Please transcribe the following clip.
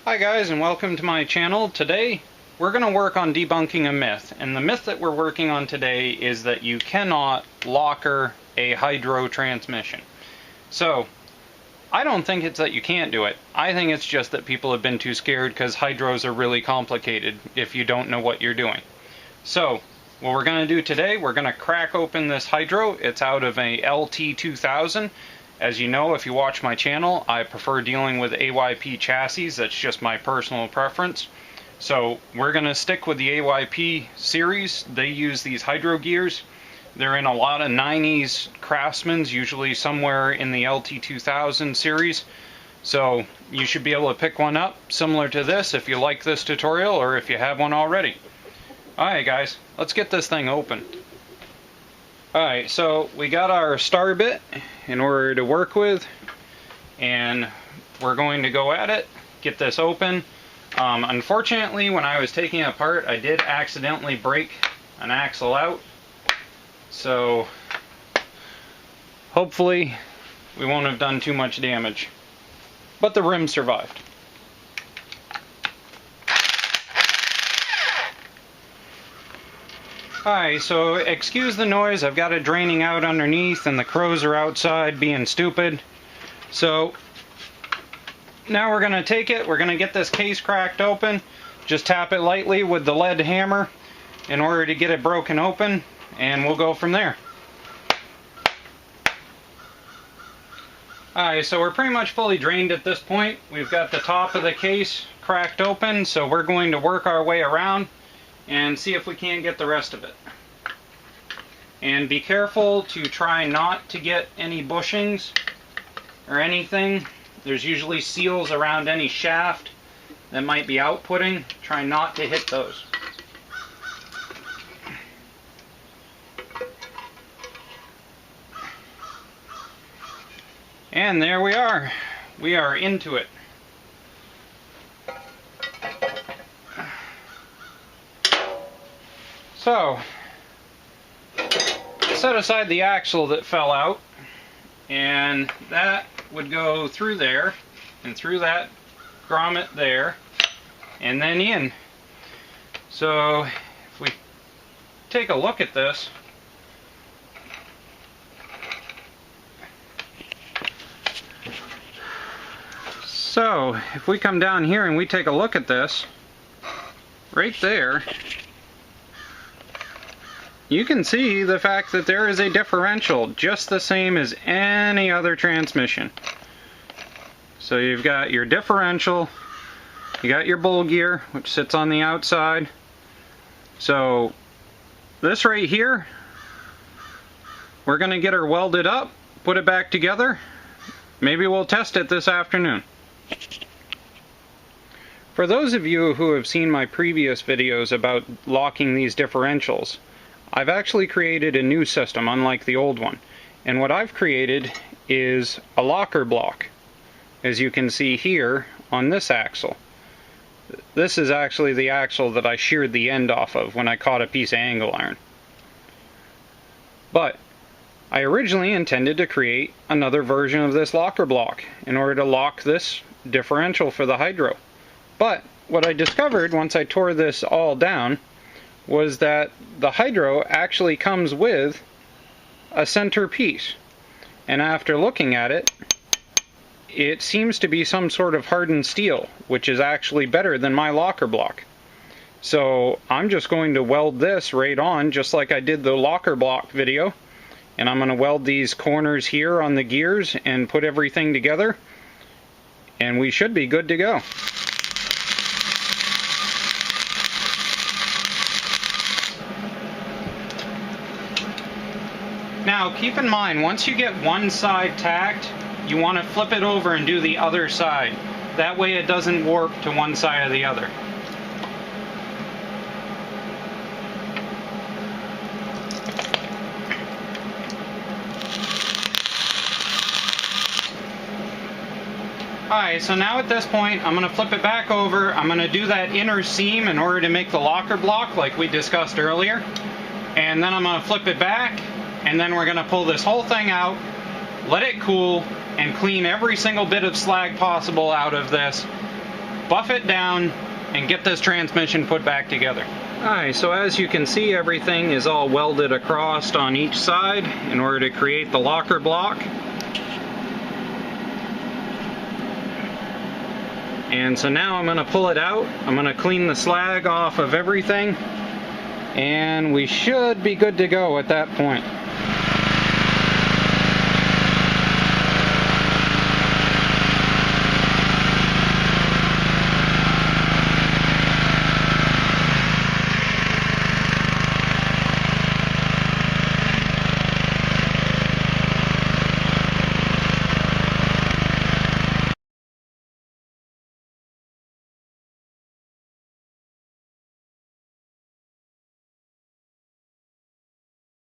Hi guys, and welcome to my channel. Today we're going to work on debunking a myth, and the myth that we're working on today is that you cannot locker a hydro transmission. So I don't think it's that you can't do it. I think it's just that people have been too scared because hydros are really complicated if you don't know what you're doing. So what we're going to do today, we're going to crack open this hydro. It's out of a LT2000. As you know, if you watch my channel, I prefer dealing with AYP chassis. That's just my personal preference. So we're going to stick with the AYP series. They use these hydro gears. They're in a lot of 90s Craftsmans, usually somewhere in the LT2000 series. So you should be able to pick one up similar to this if you like this tutorial or if you have one already. Alright guys, let's get this thing open. Alright, so we got our star bit in order to work with, and we're going to go at it, get this open. Unfortunately, when I was taking it apart, I did accidentally break an axle out, so hopefully we won't have done too much damage. But the rim survived. Alright, so excuse the noise, I've got it draining out underneath and the crows are outside being stupid. So now we're going to take it, we're going to get this case cracked open. Just tap it lightly with the lead hammer in order to get it broken open, and we'll go from there. Alright, so we're pretty much fully drained at this point. We've got the top of the case cracked open, so we're going to work our way around and see if we can get the rest of it. And be careful to try not to get any bushings or anything. There's usually seals around any shaft that might be outputting. Try not to hit those. And there we are. We are into it. So, set aside the axle that fell out, and that would go through there, and through that grommet there, and then in. So, if we take a look at this, so if we come down here and we take a look at this, right there, you can see the fact that there is a differential, just the same as any other transmission. So you've got your differential, you got your bowl gear, which sits on the outside. So this right here, we're going to get her welded up, put it back together. Maybe we'll test it this afternoon. For those of you who have seen my previous videos about locking these differentials, I've actually created a new system, unlike the old one. And what I've created is a locker block, as you can see here on this axle. This is actually the axle that I sheared the end off of when I caught a piece of angle iron. But I originally intended to create another version of this locker block in order to lock this differential for the hydro. But what I discovered once I tore this all down was that the hydro actually comes with a center piece, and after looking at it, it seems to be some sort of hardened steel, which is actually better than my locker block. So I'm just going to weld this right on, just like I did the locker block video, and I'm going to weld these corners here on the gears and put everything together, and we should be good to go. Now keep in mind, once you get one side tacked, you want to flip it over and do the other side. That way it doesn't warp to one side or the other. Alright, so now at this point I'm going to flip it back over. I'm going to do that inner seam in order to make the locker block like we discussed earlier. And then I'm going to flip it back, and then we're going to pull this whole thing out, let it cool, and clean every single bit of slag possible out of this. buff it down, and get this transmission put back together. Alright, so as you can see, everything is all welded across on each side in order to create the locker block. And so now I'm going to pull it out. I'm going to clean the slag off of everything, and we should be good to go at that point.